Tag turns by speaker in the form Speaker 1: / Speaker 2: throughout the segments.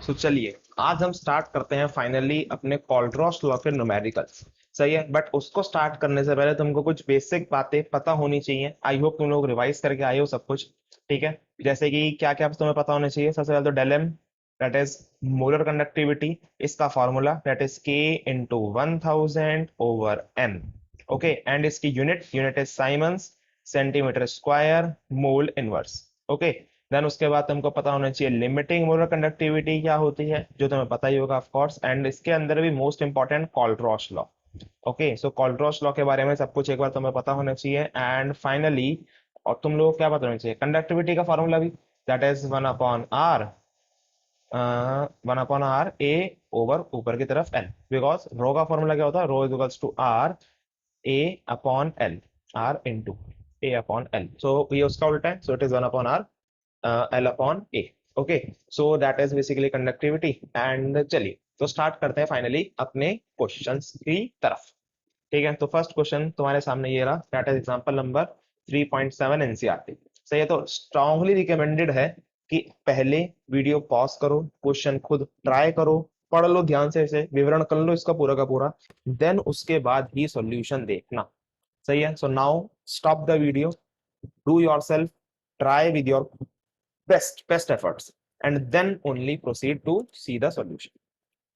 Speaker 1: सो चलिए आज हम स्टार्ट करते हैं फाइनली अपने कोल्ट्रॉस लॉ के न्यूमेरिकल्स। सही है, बट उसको स्टार्ट करने से पहले तुमको कुछ बेसिक बातें पता होनी चाहिए। आई होप तुम लोग रिवाइज करके आए हो सब कुछ। ठीक है, जैसे कि क्या क्या तुम्हें पता होना चाहिए। सबसे पहले तो del m, that is molar conductivity. इसका formula that is k into 1000/n। Okay, and इसकी unit unit is siemens centimetre square mole inverse. Okay, then उसके बाद तुमको पता होना चाहिए लिमिटिंग मोलर कंडक्टिविटी क्या होती है, जो तुम्हें पता ही होगा ऑफ कोर्स। एंड इसके अंदर भी मोस्ट इंपॉर्टेंट कोल्ट्रॉस लॉ। ओके, सो कोल्ट्रॉस लॉ के बारे में सब कुछ एक बार तुम्हें पता होना चाहिए। एंड फाइनली और तुम लोग को क्या पता होना चाहिए, कंडक्टिविटी का फॉर्मूला भी, that is 1/r A over ऊपर की तरफ एल। बिकॉज रो का फॉर्मूला क्या होता है, rho is equals to R A upon L, R into A upon L. So ये उसका उल्टा है, so it is 1/r L upon A। Okay, so that is basically conductivity. And चलिए तो स्टार्ट करते हैं फाइनली अपने क्वेश्चंस की तरफ। ठीक है, तो फर्स्ट क्वेश्चन तुम्हारे सामने ये रहा, that is example number 3.7 NCERT. सही है, तो स्ट्रांगली रिकमेंडेड है कि पहले वीडियो पॉज करो, क्वेश्चन खुद ट्राई करो, पढ़ लो ध्यान से, इसे विवरण कर लो इसका पूरा का पूरा, देन उसके बाद ही सॉल्यूशन देखना। सही है, so now stop the video, do yourself, try with your best efforts, and then only proceed to see the solution.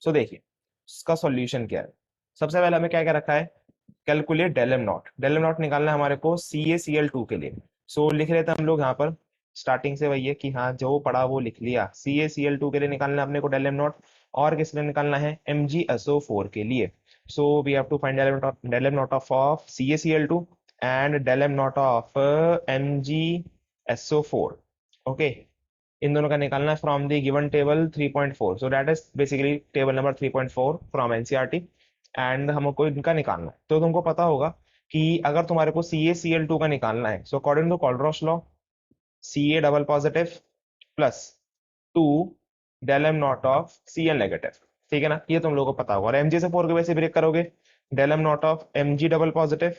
Speaker 1: So देखिए इसका सॉल्यूशन क्या है। सबसे पहले हमें क्या क्या रखा है, कैलकुलेट डेलम नॉट। डेलम नॉट निकालना है हमारे को CaCl2 के लिए। सो लिख रहे थे हम लोग यहाँ पर स्टार्टिंग से वही है कि हाँ जो पढ़ा वो लिख लिया। CaCl2 के लिए निकालना है अपने को डेलम नॉट, और किस लिए निकालना है, MgSO4 के लिए। So we have to find del m nought of CaCl2 and del m nought of MgSO4। Okay, इन दोनों का निकालना है from the given table 3.4। So that is basically table number 3.4 from NCERT. And हमको इनका निकालना है, तो तुमको पता होगा कि अगर तुम्हारे को CaCl2 का निकालना है, so according to Kohlrausch's law, Ca double positive plus 2 del m not of Cl negative. ठीक है ना, ये तुम लोगों को पता होगा। और Mg से 4 को वैसे ब्रेक करोगे, del m not of Mg double positive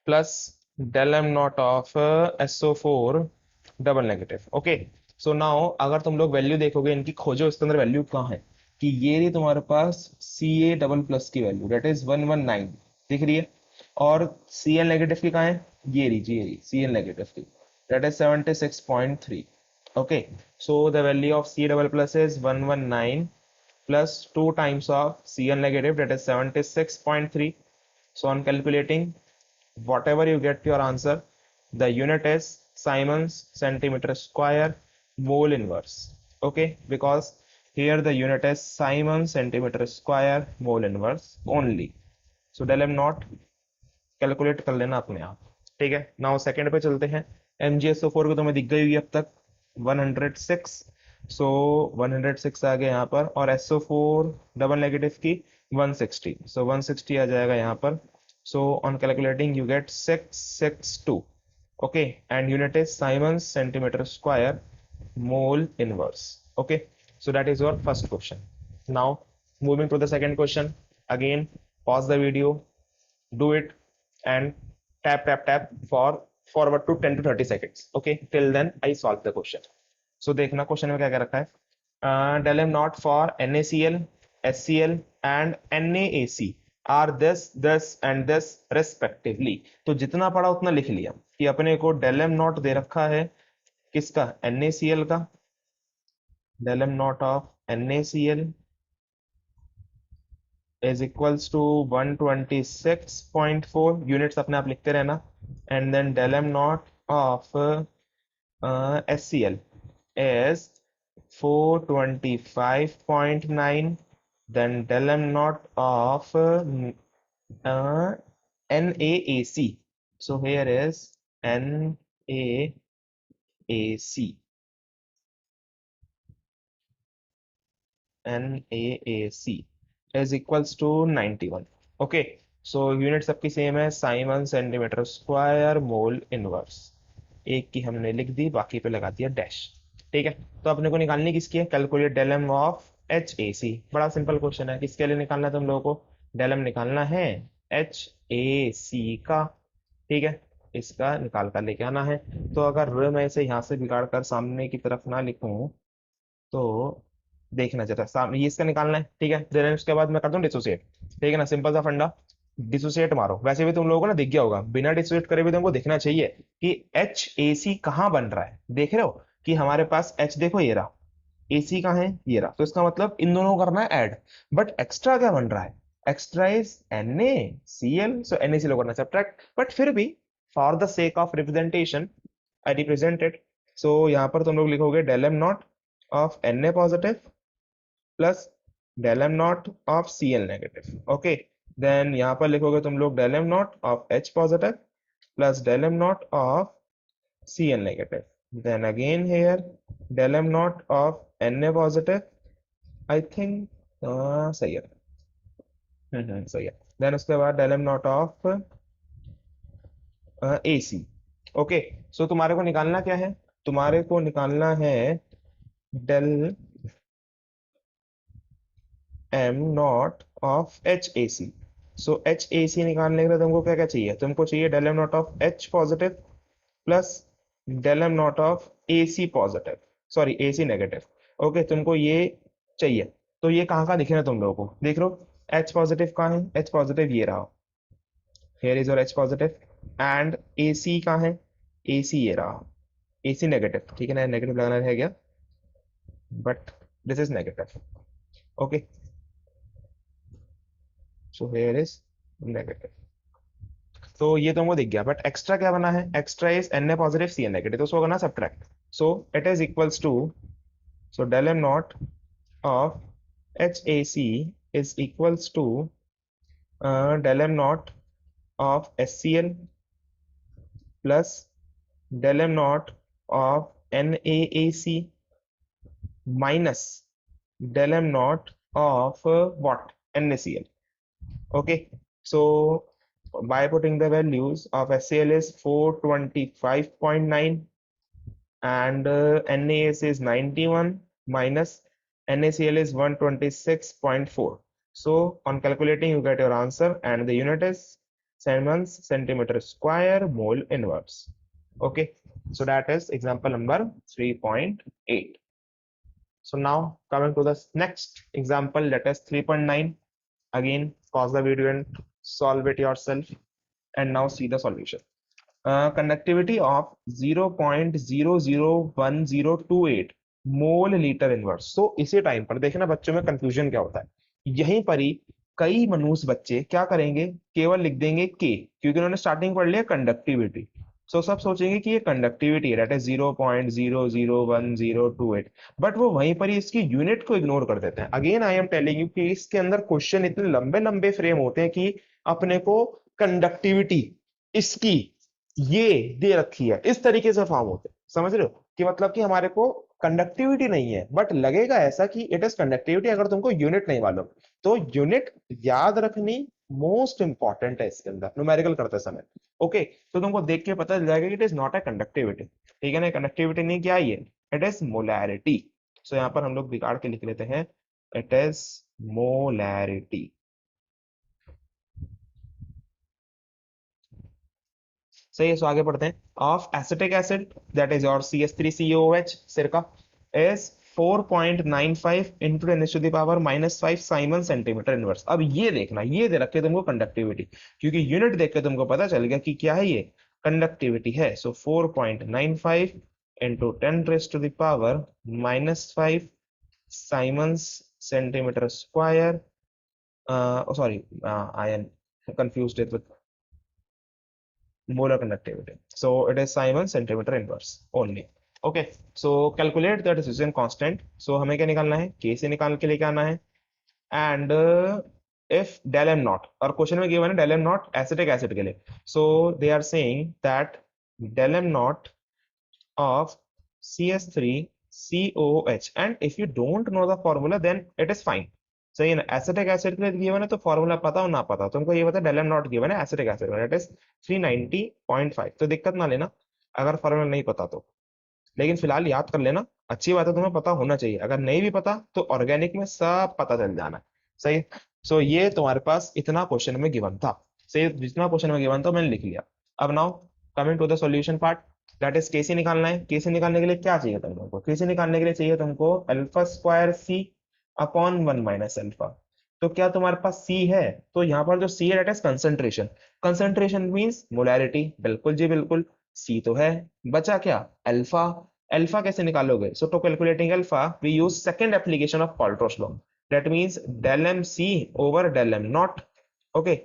Speaker 1: plus del m not of SO4 double negative. Okay, so now अगर तुम लोग वैल्यू देखोगे इनकी, खोजो इसके अंदर वैल्यू कहाँ है, कि ये रही तुम्हारे पास Ca डबल प्लस की वैल्यू, दैट इज 119 दिख रही है। और Cl नेगेटिव की कहाँ है, ये रही Cl नेगेटिव की, that is 76.3। Okay, so the value of C double plus is 119 plus 2 times of Cl negative, that is 76.3. So on calculating, whatever you get your answer, the unit is Siemens centimeter square mole inverse. Okay, because here the unit is Siemens centimeter square mole inverse only. So del m naught calculate कर लेना अपने आप। ठीक है, now second पे चलते हैं। MgSO4 को तुम्हें दिख गई हुई अब तक 106। सो 106 आ गया यहाँ पर, और SO4 डबल नेगेटिव की 160। सो 160 आ जाएगा यहाँ पर। So on calculating you get 662। Okay, and unit is siemens centimetre square mole inverse. Okay, so that is your first question. Now moving to the second question, again pause the video, do it, and tap for forward to 10 to 30 seconds. Okay, till then I solve the question. So देखना question में क्या क्या रखा है। del m not for NaCl, HCl and NaAC are this and this respectively। तो जितना पढ़ा उतना लिख लिया कि अपने को del m not दे रखा है किसका, NaCl का, del m not of NaCl is equals to 126.4, units अपने आप लिखते रहना। And then del m naught of HCl is 425.9, then del m naught of NaAC, so here is NaAC, NaAC is equals to 91। Okay, so unit सबकी same है, Simon centimetre square mole inverse. एक की हमने लिख दी, बाकी पे लगा दिया डैश। ठीक है, तो अपने को निकालनी किसकी है, calculate del m of HAC। बड़ा सिंपल क्वेश्चन है, किसके लिए निकालना है तुम लोगों को, डेल एम निकालना है HAC का। ठीक है, इसका निकाल कर लेके आना है। तो अगर मैं इसे यहाँ से बिगाड़ कर सामने की तरफ ना लिखूं, तो देखना चाहता सामने ये इसका निकालना है, ठीक है। देन उसके बाद मैं करता हूँ डिसोसिएट, ठीक है ना, सिंपल सा फंडा। डिसोसिएट मारो, वैसे भी तुम लोगों को ना दिख गया होगा, बिना डिसोसिएट करे भी तुमको दिखना चाहिए कि एच ए सी कहाँ बन रहा है। देख रहे हो कि हमारे पास एच, देखो ये रहा, ए सी कहाँ है, ये रहा, तो इसका मतलब इन दोनों को करना है ऐड। बट एक्स्ट्रा क्या बन रहा है, extra is NaCl, so NaCl को करना है सब्ट्रैक्ट, बट फिर भी for the sake of representation I represented. So यहाँ पर तुम लोग लिखोगे del m not of Na positive plus del m not of Cl negative, okay. Then यहाँ पर लिखोगे तुम लोग del m not of H positive plus del m not of Cl negative. Then again here del m naught of Na positive. I think सही है। सही है। Then उसके बाद del m not of AC। Okay, so तुम्हारे को निकालना क्या है, तुम्हारे को निकालना है del m not of HAC। सो HAC निकालने के लिए तुमको क्या क्या चाहिए, तुमको चाहिए del m not of H positive plus del m not of AC positive, sorry AC negative. Okay, तुमको ये चाहिए। तो ये कहाँ कहाँ दिख रहा है तुम लोगों को, देख लो H पॉजिटिव कहाँ है, H पॉजिटिव ये रहा, here is your H positive. And AC कहाँ है, AC ये रहा, AC नेगेटिव, ठीक है ना, नेगेटिव लगाना है क्या, but this is negative, okay. So here is negative, तो ये तुमको दिख गया। बट एक्स्ट्रा क्या बना है, extra is Na positive Cl negative, तो उसको करना subtract. So it is equals to, so del m naught of HAC is equals to del m naught of SCl plus del m naught of NaAC minus del m naught of what, NaCl, okay. So by putting the values of SCl is 425.9 and NaAC is 91 minus NaCl is 126.4. So on calculating you get your answer and the unit is Siemens centimeter square mole inverse. Okay, so that is example number 3.8. So now coming to the next example, that is 3.9. Again pause the video and solve it yourself and now see the solution. Conductivity of 0.001028 mole litre inverse. So इसी time पर देखना बच्चों में confusion क्या होता है, यहीं पर ही कई मनुष्य बच्चे क्या करेंगे, केवल लिख देंगे के, क्योंकि उन्होंने स्टार्टिंग पढ़ लिया कंडक्टिविटी। सो सब सोचेंगे कि ये कंडक्टिविटी है, दैट इज 0.001028, बट वो वहीं पर ही इसकी यूनिट को इग्नोर कर देते हैं। Again I am telling you कि इसके अंदर क्वेश्चन इतने लंबे लंबे फ्रेम होते हैं कि अपने को कंडक्टिविटी इसकी ये दे रखी है, इस तरीके से फॉर्म होते हैं, समझ रहे हो कि मतलब कि हमारे को कंडक्टिविटी नहीं है बट लगेगा ऐसा कि इट इज कंडक्टिविटी, अगर तुमको यूनिट नहीं मालूम। तो यूनिट याद रखनी मोस्ट इंपॉर्टेंट है इसके अंदर न्यूमेरिकल करते समय, ओके। तो तुमको देख के पता चल जाएगा कि it is not a conductivity, ठीक है ना, कंडक्टिविटी नहीं, क्या है ये, इट इज मोलैरिटी। सो यहाँ पर हम लोग बिगाड़ के लिख लेते हैं, इट इज मोलैरिटी। सही है, सो आगे पढ़ते हैं। Of acetic acid that is your CH3COOH सिरका is 4.95 into 10⁻⁻⁵ Simon centimetre inverse. अब ये देखना, ये दे रखे तुमको कंडक्टिविटी, क्योंकि यूनिट देख के तुमको पता चल गया कि क्या है ये, कंडक्टिविटी है। सो 4.95 into 10⁻⁻⁵ Simon centimetre square, sorry I am confused it with molar conductivity. So it is Simon centimeter inverse only. Okay. So calculate the decision constant. So हमें क्या निकालना है, K से निकाल के लेके आना है। And if del m naught, और क्वेश्चन में गिवन है del m naught acetic acid के लिए, so they are saying that del m naught of CH3COOH, and if you don't know the formula then it is fine, सही है ना। Acetic acid के लिए गिवन है तो फॉर्मूला पता हो ना पता हो, तुमको ये पता है डेल एम नॉट गिवन है एसिटिक एसिड में, इट इज 390.5, तो दिक्कत ना लेना अगर फॉर्मूला नहीं पता तो, लेकिन फिलहाल याद कर लेना, अच्छी बात है, तुम्हें पता होना चाहिए। अगर नहीं भी पता तो ऑर्गेनिक में सब पता चल जाना, सही। सो ये तुम्हारे पास इतना क्वेश्चन में गिवन था, सही, जितना क्वेश्चन में गिवन था मैंने लिख लिया। अब now coming to the solution part, that is KC निकालना है। केसी निकालने के लिए क्या चाहिए तुमको? केसी निकालने के लिए चाहिए तुमको अल्फा स्क्वायर सी अपॉन 1 माइनस अल्फा। तो क्या तुम्हारे पास सी है? तो यहाँ पर जो सी है that is concentration. Concentration means molarity, बिल्कुल जी बिल्कुल, सी तो है। बचा क्या? अल्फा। अल्फा कैसे निकालोगे? So to calculating alpha we use second application of पॉल्ट्रोस law, that means del m C over del m nought. Okay,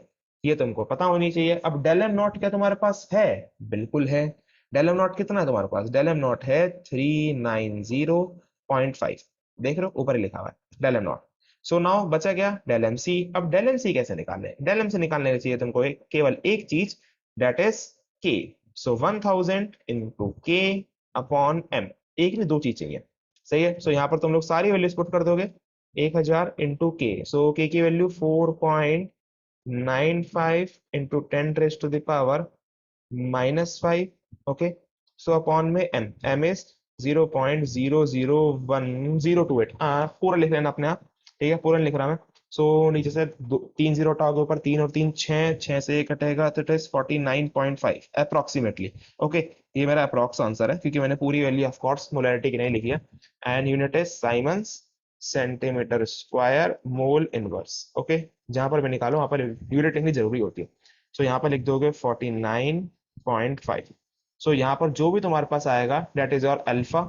Speaker 1: ये तुमको पता होनी चाहिए। अब डेल एम नॉट क्या तुम्हारे पास है? बिल्कुल है। डेल एम नॉट कितना है तुम्हारे पास? डेल एम नॉट है 390.5। देख रहे हो ऊपर ही लिखा हुआ है del m naught. So now बचा क्या? Del m C. अब डेल एम सी कैसे निकालने? डेल एम सी निकालने के लिए चाहिए तुमको केवल एक चीज, दैट इज के। सो 1000 इंटू के अपॉन एम। एक नहीं दो चीज चाहिए, सही है। सो यहाँ पर तुम लोग सारी वैल्यूज पुट कर दोगे। 1000 इंटू के, सो के की value 4.95 into 10 raised to the power -5। Okay, so upon में एम, एम इज 0.001028। पूरा लिख लेना अपने आप, ठीक है, पूरा नहीं लिख रहा मैं। सो नीचे से तीन जीरो हटाओगे, ऊपर तीन और तीन छः, छः से एक कटेगा तो इट इज 49.5 अप्रोक्सीमेटली। ओके, ये मेरा अप्रोक्स आंसर है क्योंकि मैंने पूरी वैल्यू ऑफ कोर्स मोलैरिटी की नहीं लिखी है। And unit is siemens centimetre square mole inverse. Okay, जहां पर मैं निकालू वहां पर यूनिट लिखनी जरूरी होती है। सो यहाँ पर लिख दोगे 49.5। सो यहाँ पर जो भी तुम्हारे पास आएगा दैट इज योर अल्फा।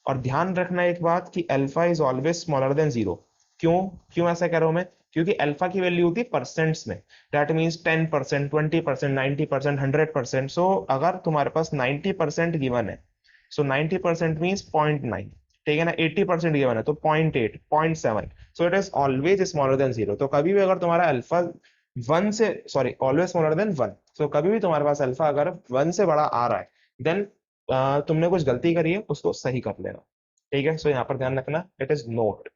Speaker 1: और ध्यान रखना एक बात कि alpha is always smaller than zero. क्यों? क्यों ऐसा कह रहा हूं मैं? क्योंकि अल्फा की वैल्यू होती है परसेंट्स में। That means 10%, 20%, 90%, 100%। सो अगर तुम्हारे पास 90% गिवन है, सो 90% मीन्स 0.9, ठीक है ना। 80% गिवन है तो 0.8, 0.7। So it is always smaller than zero. तो कभी भी अगर तुम्हारा अल्फा वन से, sorry, always smaller than one. So कभी भी तुम्हारे पास अल्फा अगर वन से बड़ा आ रहा है देन तुमने कुछ गलती करी है, उसको सही कर लेना, ठीक है। सो यहाँ पर ध्यान रखना, इट इज नोट।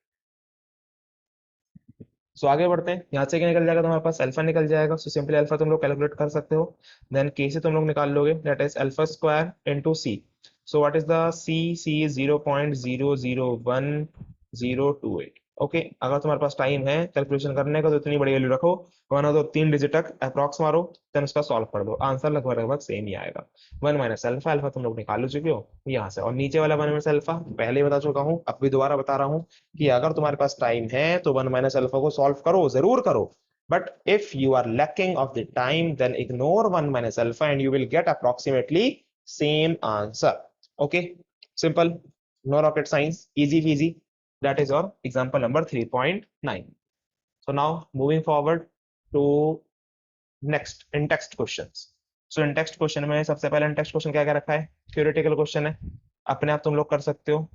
Speaker 1: सो आगे बढ़ते हैं। यहाँ से क्या निकल जाएगा तुम्हारे पास? अल्फा निकल जाएगा। सो सिंपली अल्फा तुम लोग कैलकुलेट कर सकते हो। देन के से तुम लोग निकाल लोगे, that is alpha square into C. So what is the C? C is 0.001 028। Okay, अगर तुम्हारे पास टाइम है कैलकुलेशन करने का तो इतनी बड़ी वैल्यू रखो, वरना तो तीन डिजिट तक अप्रॉक्स मारो, देन उसका सॉल्व कर दो, आंसर लगभग लगभग सेम ही आएगा। वन माइनस अल्फा, अल्फा तुम लोग निकाल चुके हो यहाँ से। और नीचे वाला वन माइनस अल्फा पहले ही बता चुका हूँ, अब भी दोबारा बता रहा हूँ कि अगर तुम्हारे पास टाइम है तो वन माइनस अल्फा को सॉल्व करो, जरूर करो। But if you are lacking of the time then ignore one minus alpha and you will get approximately same answer. Okay, simple, no rocket science, easy peasy. That is your example number 3.9। So now moving forward to next in text questions. So in text question में सबसे पहले इन text question क्या क्या रखा है? Theoretical question है, अपने आप तुम लोग कर सकते हो।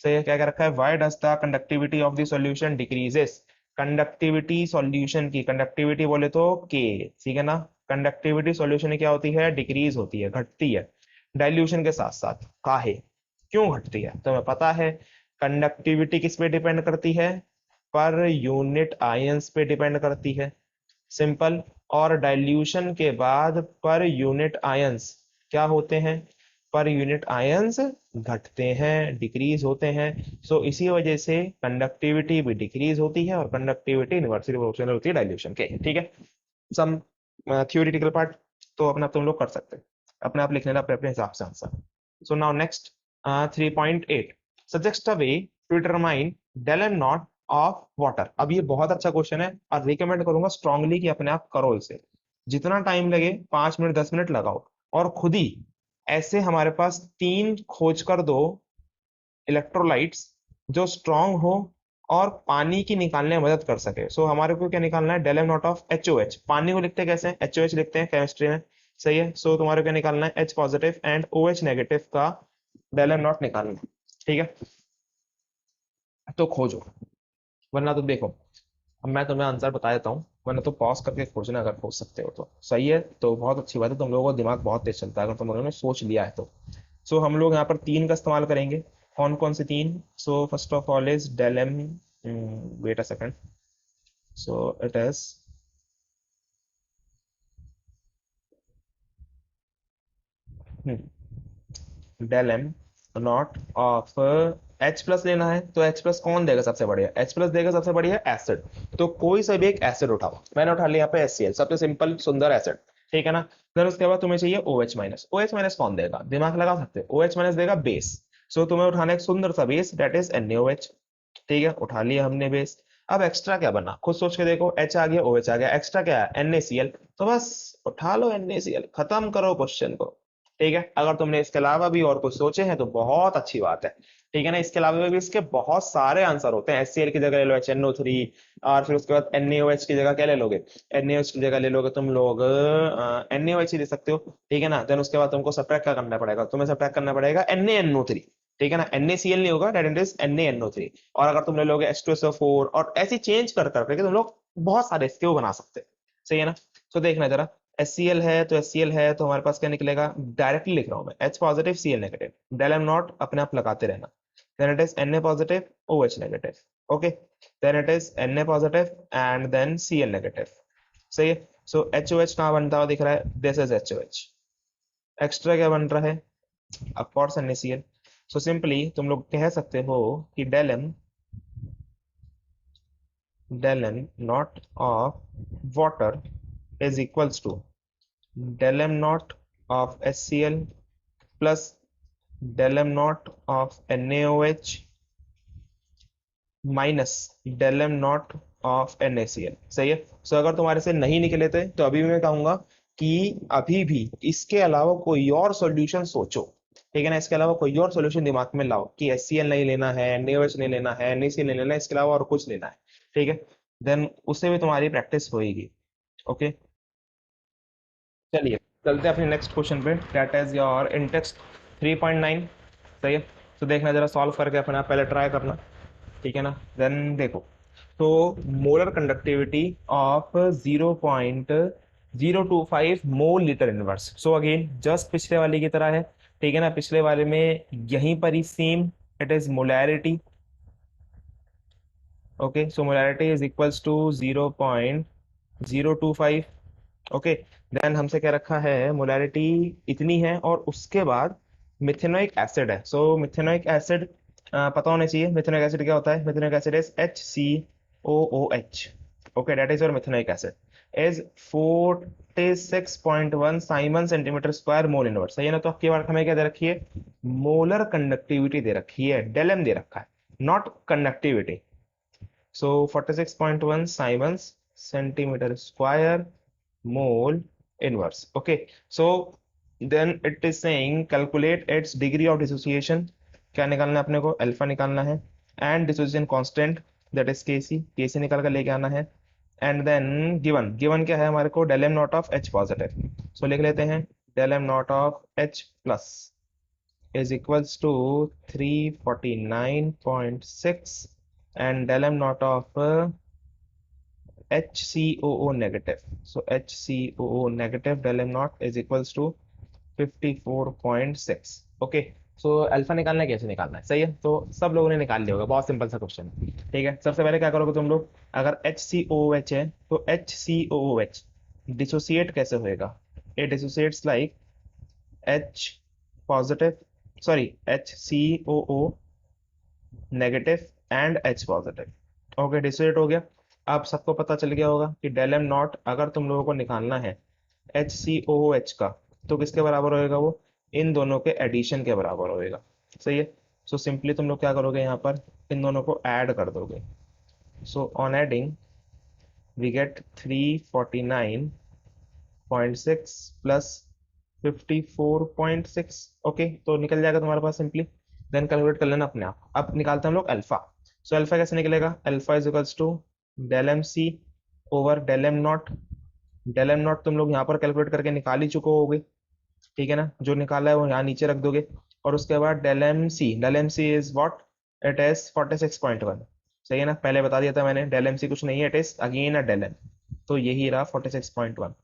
Speaker 1: सही है, क्या क्या रखा है? Why does the conductivity of the solution decreases? Conductivity solution की, कंडक्टिविटी बोले तो के, ठीक है ना। कंडक्टिविटी सॉल्यूशन की क्या होती है? डिक्रीज होती है, घटती है डाइल्यूशन के साथ साथ। काहे? क्यों घटती है? तुम्हें पता है कंडक्टिविटी किस पे डिपेंड करती है? पर यूनिट आयंस पे डिपेंड करती है, सिंपल। और डाइल्यूशन के बाद पर यूनिट आयंस क्या होते हैं? पर यूनिट आयंस घटते हैं, डिक्रीज होते हैं। सो इसी वजह से कंडक्टिविटी भी डिक्रीज होती है और कंडक्टिविटी इनवर्सली प्रोपोर्शनल होती है डाइल्यूशन के, ठीक है। सम थ्योरेटिकल पार्ट तो अपने आप तुम लोग कर सकते हैं, अपने आप लिख लेना अपने अपने हिसाब से answer. So now next 3.8 suggest a way to determine del m not of water. अब ये बहुत अच्छा क्वेश्चन है और रिकमेंड करूंगा स्ट्रांगली कि अपने आप करो इसे। जितना टाइम लगे, 5 मिनट 10 मिनट लगाओ और खुद ही ऐसे हमारे पास तीन खोज कर दो इलेक्ट्रोलाइट्स जो स्ट्रांग हो और पानी की निकालने में मदद कर सके। सो हमारे को क्या निकालना है? Del m not of H O H. पानी को लिखते कैसे हैं? एच ओ एच लिखते हैं केमिस्ट्री में, सही है। सो तुम्हारे को क्या निकालना है? H positive and O H negative का डेल एम नॉट निकालना है, ठीक है। तो खोजो, वरना तो देखो, अब मैं तुम्हें आंसर बता देता हूँ, वरना तो पॉज करके खोजना अगर खोज सकते हो तो सही है। तो बहुत अच्छी बात है, तुम लोगों का दिमाग बहुत तेज चलता है अगर तुम लोगों ने सोच लिया है तो। सो हम लोग यहाँ पर तीन का इस्तेमाल करेंगे। कौन कौन से तीन? So first of all is del m, wait a second, so it is del m not of H plus लेना है। तो एच प्लस कौन देगा सबसे बढ़िया? एच प्लस देगा सबसे बढ़िया एसिड। तो कोई सा भी एक एसिड उठाओ, मैंने उठा लिया यहाँ पे HCl, सबसे सिंपल सुंदर एसिड, ठीक है ना। फिर उसके बाद तुम्हें चाहिए OH माइनस। OH माइनस कौन देगा, दिमाग लगा सकते हो, OH माइनस देगा बेस। सो तुम्हें उठाना एक सुंदर सा बेस, दैट इज NaOH। ठीक है, उठा लिया हमने बेस। अब एक्स्ट्रा क्या बना, खुद सोच के देखो, H आ गया, OH आ गया, एक्स्ट्रा क्या है, NaCl। तो बस उठा लो NaCl, खत्म करो क्वेश्चन को। ठीक है, अगर तुमने इसके अलावा भी और कुछ सोचे हैं तो बहुत अच्छी बात है। ठीक है ना, इसके अलावा भी इसके बहुत सारे आंसर होते हैं। HCl की जगह ले लो HNO3, और फिर उसके बाद NaOH की जगह क्या ले लोगे, NaOH की जगह ले लोगे तुम लोग NaOH ही ले सकते हो। ठीक है ना, देन उसके बाद तुमको सब्ट्रैक्ट क्या करना पड़ेगा, तुम्हें सब्ट्रैक्ट करना पड़ेगा NaNO3। ठीक है ना, NaCl नहीं होगा, दैट इज NaNO3। और अगर तुम ले लोगे H2SO4 और ऐसे चेंज कर करके तुम लोग बहुत सारे इसके वो बना सकते हैं। सही है ना। तो देखना जरा, HCl है तो HCl है तो हमारे पास क्या निकलेगा, डायरेक्टली लिख रहा हूं मैं, H positive Cl negative, del m naught अपने आप लगाते रहना। then it is Na positive, OH negative, okay, then it is Na positive and then Cl negative। सही है। सो HOH कहाँ बनता हुआ दिख रहा है, दिस इज HOH। एक्स्ट्रा क्या बन रहा है, of course NaCl। So simply तुम लोग कह सकते हो कि del m not of water is equals to del m not of HCl plus del m not of NaOH minus del m not of NaCl। सही है। सो अगर तुम्हारे से नहीं निकले थे तो अभी भी मैं कहूंगा कि अभी भी इसके अलावा कोई और सॉल्यूशन सोचो। ठीक है ना, इसके अलावा कोई और सॉल्यूशन दिमाग में लाओ कि HCl नहीं लेना है, NaOH नहीं लेना है, NaCl नहीं लेना है, इसके अलावा और कुछ लेना है। ठीक है, देन उससे भी तुम्हारी प्रैक्टिस होगी। ओके, चलिए चलते हैं अपने नेक्स्ट क्वेश्चन पे, दैट इज योर इंटेक्स्ट 3.9। सही है। तो देखना जरा सॉल्व करके अपना पहले ट्राई करना। ठीक है ना, देन देखो, तो molar conductivity of 0.025 mole litre inverse. So again just पिछले वाले की तरह है। ठीक है ना, पिछले वाले में यहीं पर ही same, it is molarity. Okay, so molarity is equals to 0.025। Okay, then हमसे क्या रखा है, मोलैरिटी इतनी है और उसके बाद मिथेनोइक एसिड है। सो मिथेनोइक एसिड पता होना चाहिए, मिथेनोइक एसिड क्या होता है, methanoic acid is HCOOH। Okay, that is your methanoic acid is 46.1 Simon centimetre square mole inverse. सही है ना। तो आपकी बात हमें क्या दे रखी है, मोलर कंडक्टिविटी दे रखी है, डेलम दे रखा है, not conductivity. So 46.1 Simons centimeter square mole inverse। Okay, so then it is saying calculate its degree of dissociation। क्या निकालना है अपने को, अल्फा निकालना है, and dissociation constant that is KC निकाल कर लेके आना है। एंड देन गिवन गिवन क्या है हमारे को, del m not of H positive. So लिख लेते हैं, del m not of H plus is equals to 349.6 and del m naught of HCOO negative। So HCOO negative del m naught is equals to 54.6। Okay, so alpha निकालना है, कैसे निकालना है, सही है। तो सब लोगों ने निकाल लिया होगा, बहुत सिंपल सा क्वेश्चन है। ठीक है, सबसे पहले क्या करोगे तुम लोग, अगर HCOOH है तो HCOOH डिसोसिएट कैसे होएगा, it dissociates like H positive, sorry HCOO negative and H positive. Okay, dissociate हो गया। अब सबको पता चल गया होगा कि डेल एम नॉट अगर तुम लोगों को निकालना है HCOOH का, तो किसके बराबर होएगा वो, इन दोनों के एडिशन के बराबर होएगा। सही है। सो सिंपली तुम लोग क्या करोगे, यहाँ पर इन दोनों को ऐड कर दोगे। So on adding we get 349.6 plus 54.6। Okay, तो निकल जाएगा तुम्हारे पास सिंपली। देन कैलकुलेट कर लेना अपने आप। अब निकालते हैं हम लोग अल्फा। सो अल्फा कैसे निकलेगा, alpha is equals to del m C over del m naught. Del m naught तुम लोग यहाँ पर कैलकुलेट करके निकाल ही चुके होगे। ठीक है ना, जो निकाला है वो यहाँ नीचे रख दोगे। और उसके बाद del m C is what, it is 46.1। सही है ना, पहले बता दिया था मैंने, डेल एम सी कुछ नहीं है, it is again a del m. तो यही रहा 46.1।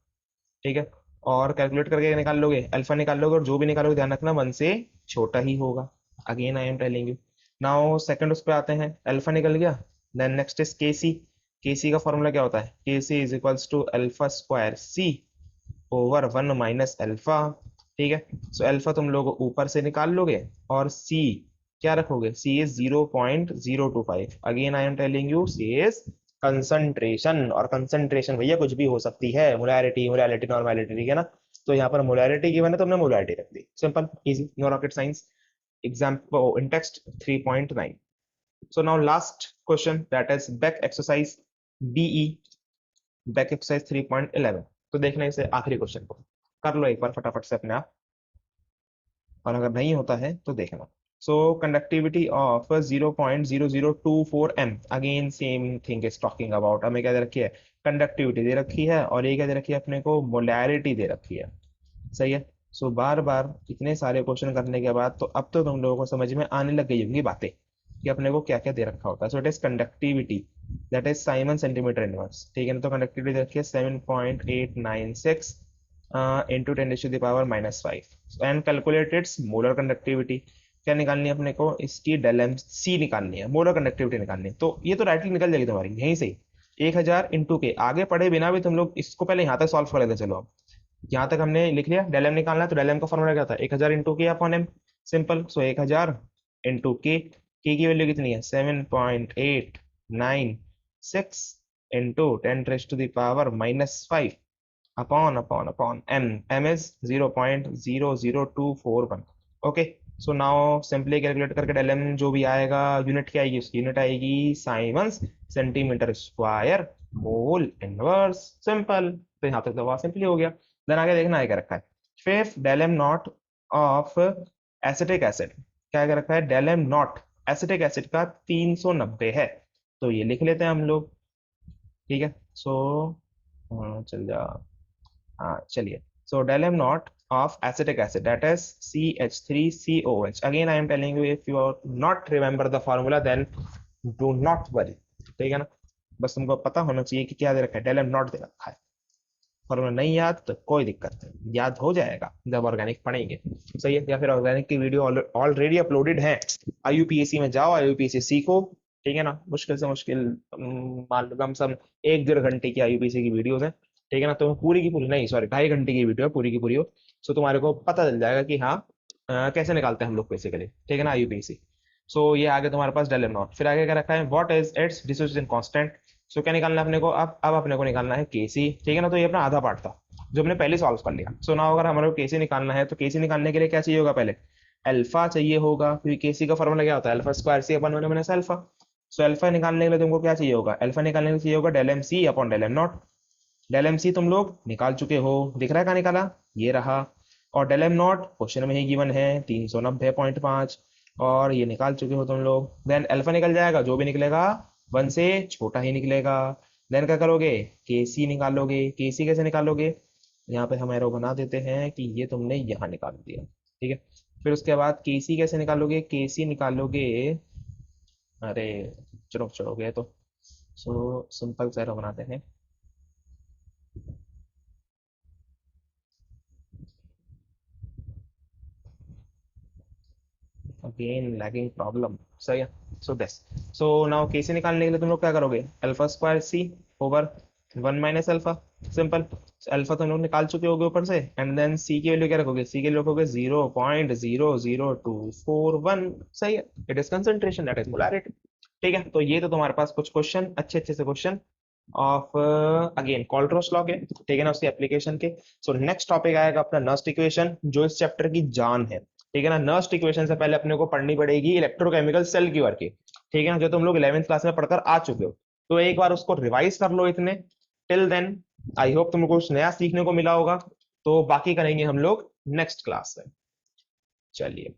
Speaker 1: ठीक है, और कैलकुलेट करके निकाल लोगे, अल्फा निकाल लोगे, और जो भी निकालोगे ध्यान रखना 1 से छोटा ही होगा। Again I am telling you. Now second उस पे आते हैं, अल्फा निकल गया। Then next is KC. KC का फॉर्मूला क्या होता है, KC is equals to alpha square C over 1 minus alpha. ठीक है, सो अल्फा तुम लोग ऊपर से निकाल लोगे और सी क्या रखोगे, C is 0.025। Again I am telling you, C is concentration, और कंसंट्रेशन भैया कुछ भी हो सकती है, मोलैरिटी, मोलैलिटी, नॉर्मैलिटी, ठीक है ना। तो यहाँ पर मोलैरिटी गिवन है तो हमने मोलैरिटी रख दी, simple easy, no rocket science. Example in text 3.9। So now last question that is back exercise be, back exercise 3.11। तो देखना इसे आखिरी क्वेश्चन को कर लो एक बार फटाफट से अपने आप, और अगर नहीं होता है तो देखना। So conductivity of 0.0024 m, again same thing is talking about, हमें क्या दे रखी है, कंडक्टिविटी दे रखी है, और ये क्या दे रखी है अपने को, मोलैरिटी दे रखी है, सही है। सो बार बार इतने सारे क्वेश्चन करने के बाद तो अब तो तुम लोगों को समझ में आने लग गई होंगी बातें कि अपने को क्या क्या दे रखा होता है। So it is conductivity, that is Simon centimetre inverse, ठीक है ना। तो कंडक्टिविटी दे रखी है 7.896 into 10⁻⁻5 and calculate its molar conductivity. क्या निकालनी है अपने को, इसकी डेल एम सी निकालनी है, मोलर कंडक्टिविटी निकालनी है। तो ये तो डायरेक्टली निकल जाएगी तुम्हारी यहीं से ही, 1000 इंटू के, आगे पढ़े बिना भी तुम लोग इसको पहले यहाँ तक सॉल्व कर लेते। चलो अब यहाँ तक हमने लिख लिया, डेल एम निकालना है, तो डेल एम का फॉर्मूला क्या था, 1000 into K upon M, simple. So 1000 into K की वैल्यू कितनी है, 7.896 into 10⁻⁻⁵ upon upon upon M, M is 0.00241। Okay, so now simply calculate करके डेल एम जो भी आएगा, यूनिट क्या आएगी, उसकी यूनिट आएगी siemens centimetre square mole inverse, simple. तो यहाँ तक तो बहुत सिंपली हो गया। देन आगे देखना है क्या रखा है, fifth del m not of acetic acid, क्या क्या रखा है, del m naught acetic acid का 390 है, तो ये लिख लेते हैं हम लोग, ठीक है। सो चल जा, हाँ चलिए। So del m naught of acetic acid, that is CH3COH. Again I am telling you, if you are not remember the formula then do not worry, ठीक है ना। बस तुमको पता होना चाहिए कि क्या दे रखा है, डेल एम नॉट दे रखा है। फॉर्मूला नहीं याद तो कोई दिक्कत नहीं, याद हो जाएगा जब ऑर्गेनिक पढ़ेंगे, सही है। या फिर ऑर्गेनिक की वीडियो ऑलरेडी अपलोडेड है, आईयूपीएससी में जाओ, आईयूपीएससी सीखो, ठीक है ना। मुश्किल से मुश्किल मान लो कम से कम 1-1.5 घंटे की आईयूपीएससी की वीडियोस हैं, ठीक है ना। तो पूरी की पूरी नहीं, सॉरी 2.5 घंटे की वीडियो है, पूरी की पूरी हो। सो तुम्हारे को पता चल जाएगा कि हाँ कैसे निकालते हैं हम लोग बेसिकली, ठीक है ना, आईयूपीएससी। सो ये आगे तुम्हारे पास डेल एम नॉट, फिर आगे क्या रखा है, what is its dissociation constant. So क्या निकालना है अपने को, अब अपने को निकालना है केसी, ठीक है ना। तो ये अपना आधा पार्ट था जो हमने पहले सॉल्व कर लिया। सो नाउ अगर हमारे को केसी निकालना है तो केसी निकालने के लिए क्या चाहिए होगा, पहले अल्फा चाहिए होगा, क्योंकि केसी का फॉर्मूला क्या होता है, अल्फा स्क्वायर सी अपन मैंने अल्फा। सो अल्फा निकालने के लिए तुमको क्या चाहिए होगा, अल्फा निकालने के लिए चाहिए होगा del m C upon del m naught. Del m C तुम लोग निकाल चुके हो, दिख रहा है कहाँ निकाला, ये रहा। और डेल एम नॉट क्वेश्चन में ही गिवन है 390.5, और ये निकाल चुके हो तुम लोग। देन अल्फा निकल जाएगा, जो भी निकलेगा 1 से छोटा ही निकलेगा। देन क्या करोगे, के सी निकालोगे। के सी कैसे निकालोगे, यहाँ पे हम एरो बना देते हैं कि ये तुमने यहाँ निकाल दिया, ठीक है। फिर उसके बाद के सी कैसे निकालोगे, के सी निकालोगे, अरे चलो चढ़ोगे तो, सो सिंपल सा एरो बनाते हैं। अगेन लैगिंग प्रॉब्लम, सही है। सो दिस, सो नाउ केसी निकालने के लिए तुम लोग क्या करोगे, alpha square C over 1 - alpha, simple. Alpha तुम लोग निकाल चुके होगे ऊपर से, एंड देन सी की वैल्यू क्या रखोगे, सी की वैल्यू रखोगे 0.00241, सही है। It is concentration, that is molarity, ठीक है। तो ये तो तुम्हारे पास कुछ क्वेश्चन, अच्छे अच्छे से क्वेश्चन ऑफ अगेन कोल्ट्रोस लॉ के, ठीक है ना, उसके एप्लीकेशन के। सो नेक्स्ट टॉपिक आएगा अपना नर्स्ट इक्वेशन, जो इस चैप्टर की जान है, ठीक है ना। नर्स्ट इक्वेशन से पहले अपने को पढ़नी पड़ेगी इलेक्ट्रोकेमिकल सेल की वर्किंग, ठीक है ना, जो तुम लोग 11वीं क्लास में पढ़कर आ चुके हो। तो एक बार उसको रिवाइज कर लो इतने, टिल देन आई होप तुमको कुछ नया सीखने को मिला होगा। तो बाकी करेंगे हम लोग नेक्स्ट क्लास में, चलिए।